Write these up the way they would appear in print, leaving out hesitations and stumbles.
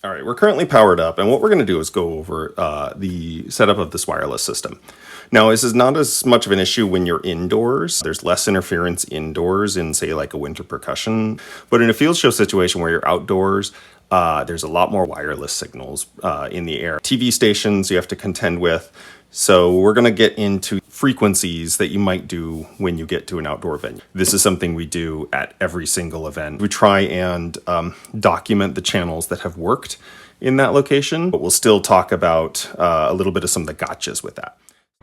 All right, we're currently powered up, and what we're going to do is go over the setup of this wireless system. Now, this is not as much of an issue when you're indoors. There's less interference indoors in, say, like a winter percussion. But in a field show situation where you're outdoors, there's a lot more wireless signals in the air. TV stations you have to contend with. So we're going to get into frequencies that you might do when you get to an outdoor venue. This is something we do at every single event. We try and document the channels that have worked in that location, but we'll still talk about a little bit of some of the gotchas with that.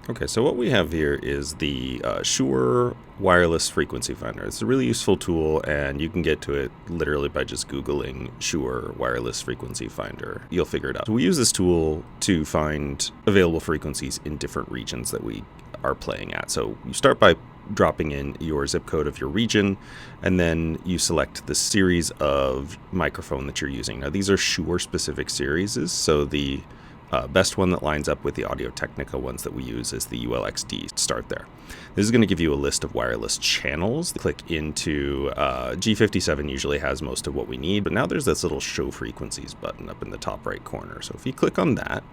Okay, so what we have here is the Shure wireless frequency finder. It's a really useful tool, and you can get to it literally by just Googling Shure wireless frequency finder. You'll figure it out. So we use this tool to find available frequencies in different regions that we are playing at. So you start by dropping in your zip code of your region, and then you select the series of microphone that you're using. Now, these are Shure specific series, so the best one that lines up with the Audio Technica ones that we use is the ULXD. Start there. This is going to give you a list of wireless channels. Click into G57 usually has most of what we need, but now there's this little show frequencies button up in the top right corner. So if you click on that,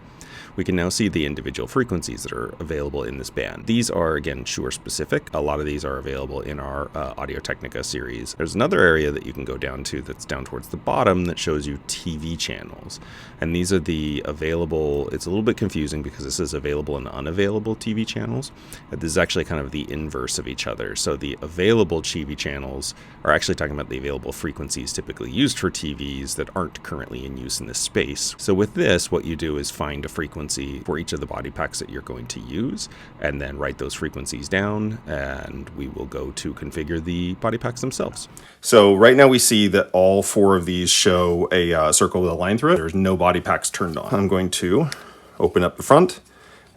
we can now see the individual frequencies that are available in this band. These are, again, Shure specific. A lot of these are available in our Audio Technica series. There's another area that you can go down to that's down towards the bottom that shows you TV channels. And these are the available, it's a little bit confusing because this is available and unavailable TV channels. This is actually kind of the inverse of each other. So the available TV channels are actually talking about the available frequencies typically used for TVs that aren't currently in use in this space. So with this, what you do is find a frequency for each of the body packs that you're going to use, and then write those frequencies down, and we will go to configure the body packs themselves. So right now we see that all four of these show a circle with a line through it. There's no body packs turned on. I'm going to open up the front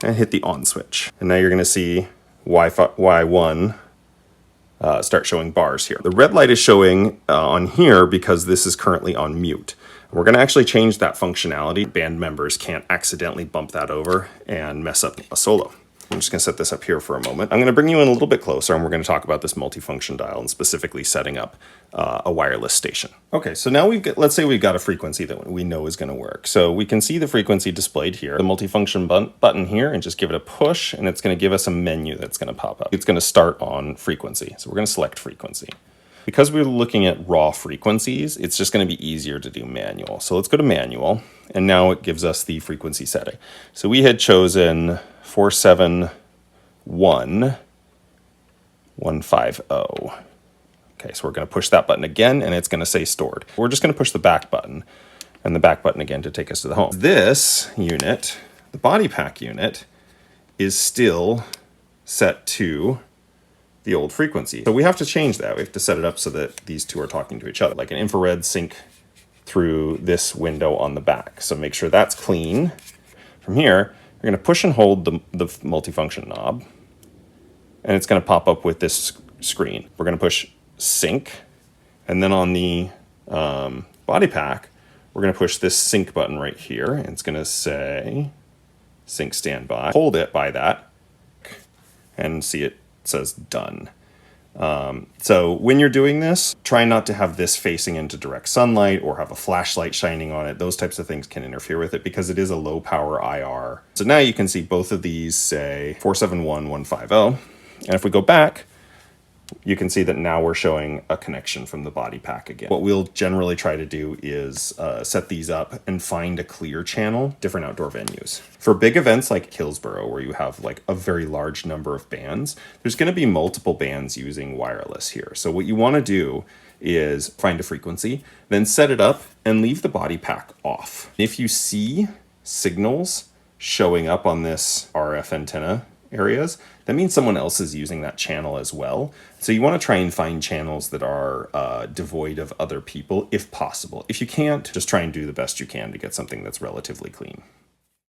and hit the on switch. And now you're going to see Y1 start showing bars here. The red light is showing on here because this is currently on mute. We're going to actually change that functionality. Band members can't accidentally bump that over and mess up a solo. I'm just going to set this up here for a moment. I'm going to bring you in a little bit closer, and we're going to talk about this multifunction dial and specifically setting up a wireless station. Okay, so now let's say we've got a frequency that we know is going to work. So we can see the frequency displayed here, the multifunction button here, and just give it a push, and it's going to give us a menu that's going to pop up. It's going to start on frequency. So we're going to select frequency. Because we're looking at raw frequencies, it's just going to be easier to do manual. So let's go to manual, and now it gives us the frequency setting. So we had chosen 471,150. Okay, so we're going to push that button again, and it's going to say stored. We're just going to push the back button, and the back button again to take us to the home. This unit, the body pack unit, is still set to the old frequency. So we have to change that. We have to set it up so that these two are talking to each other, like an infrared sync through this window on the back. So make sure that's clean. From here, you're going to push and hold the multifunction knob, and it's going to pop up with this screen. We're going to push sync, and then on the body pack, we're going to push this sync button right here, and it's going to say sync standby. Hold it by that, and see it says done. So when you're doing this, try not to have this facing into direct sunlight or have a flashlight shining on it. Those types of things can interfere with it because it is a low power IR. So now you can see both of these say 471,150. And if we go back, you can see that now we're showing a connection from the body pack again. What we'll generally try to do is set these up and find a clear channel, different outdoor venues. For big events like Hillsborough, where you have like a very large number of bands, there's going to be multiple bands using wireless here. So what you want to do is find a frequency, then set it up and leave the body pack off. If you see signals showing up on this RF antenna areas, that means someone else is using that channel as well. So you want to try and find channels that are devoid of other people if possible. If you can't, just try and do the best you can to get something that's relatively clean.